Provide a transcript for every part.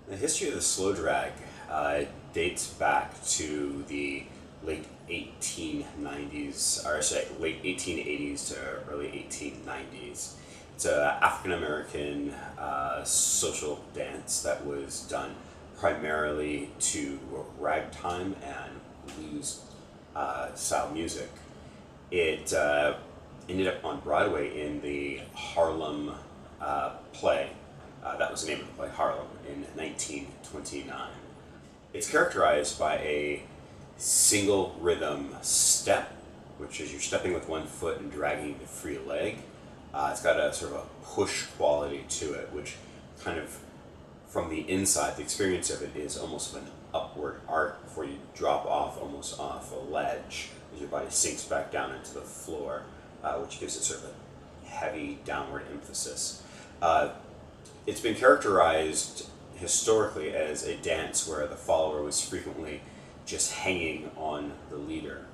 The history of the slow drag dates back to the late 1890s, or sorry, late 1880s to early 1890s. It's an African American social dance that was done primarily to ragtime and blues style music. It ended up on Broadway in the Harlem play. That was the name of the play, Harlem, in 1929. It's characterized by a single rhythm step, which is you're stepping with one foot and dragging the free leg. It's got a sort of a push quality to it, which kind of, from the inside, the experience of it is almost an upward arc before you drop off almost off a ledge as your body sinks back down into the floor, which gives it sort of a heavy downward emphasis. It's been characterized historically as a dance where the follower was frequently just hanging on the leader,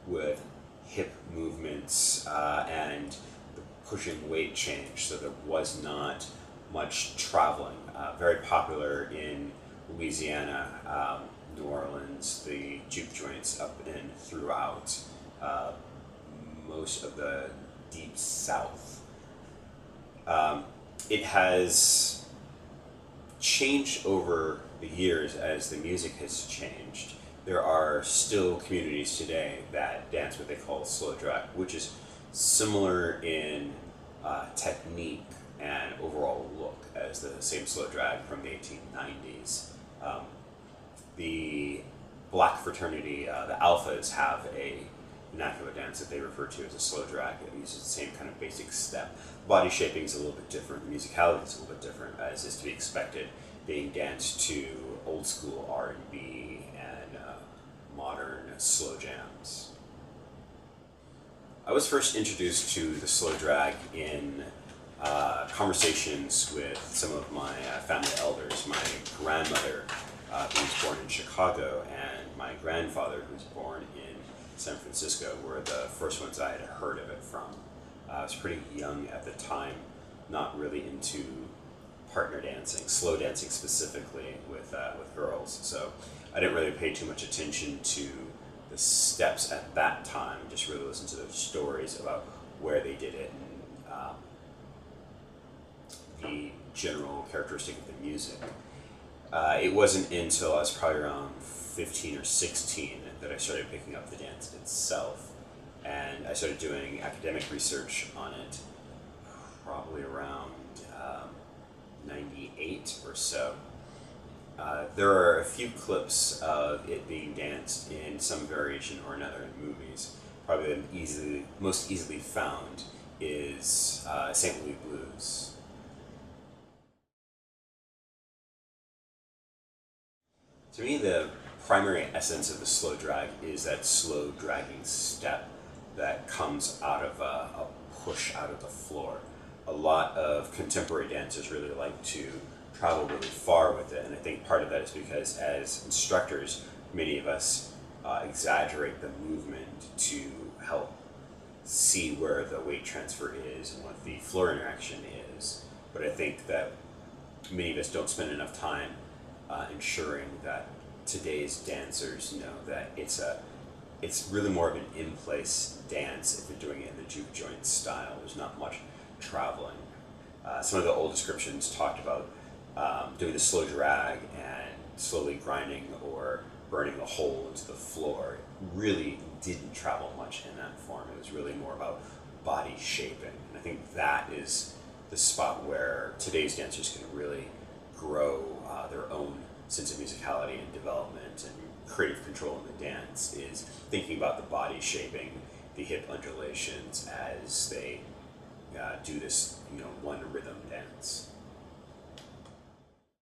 with hip movements and the pushing weight change, so there was not much traveling. Very popular in Louisiana, New Orleans, the juke joints up and throughout most of the deep south. It has changed over the years as the music has changed. There are still communities today that dance what they call slow drag, which is similar in technique and overall look as the same slow drag from the 1890s. The black fraternity, the Alphas, have a vernacular dance that they refer to as a slow drag. It uses the same kind of basic step. Body shaping is a little bit different, musicality is a little bit different, as is to be expected, being danced to old school R&B and modern slow jams. I was first introduced to the slow drag in conversations with some of my family elders. My grandmother, who was born in Chicago, and my grandfather, who was born in San Francisco, were the first ones I had heard of it from. I was pretty young at the time, not really into partner dancing, slow dancing specifically with girls. So I didn't really pay too much attention to the steps at that time. Just really listened to the stories about where they did it and the general characteristic of the music. It wasn't until I was probably around 15 or 16 that I started picking up the dance itself, and I started doing academic research on it probably around 98 or so. There are a few clips of it being danced in some variation or another in movies. Probably the most easily found is St. Louis Blues. To me, the primary essence of the slow drag is that slow dragging step that comes out of a push out of the floor. A lot of contemporary dancers really like to travel really far with it, and I think part of that is because as instructors, many of us exaggerate the movement to help see where the weight transfer is and what the floor interaction is. But I think that many of us don't spend enough time ensuring that today's dancers know that it's really more of an in-place dance if you're doing it in the juke joint style. There's not much traveling. Some of the old descriptions talked about doing the slow drag and slowly grinding or burning a hole into the floor. It really didn't travel much in that form. It was really more about body shaping. And I think that is the spot where today's dancers can really grow their own sense of musicality and development and creative control in the dance, is thinking about the body shaping, the hip undulations as they do this, one rhythm dance.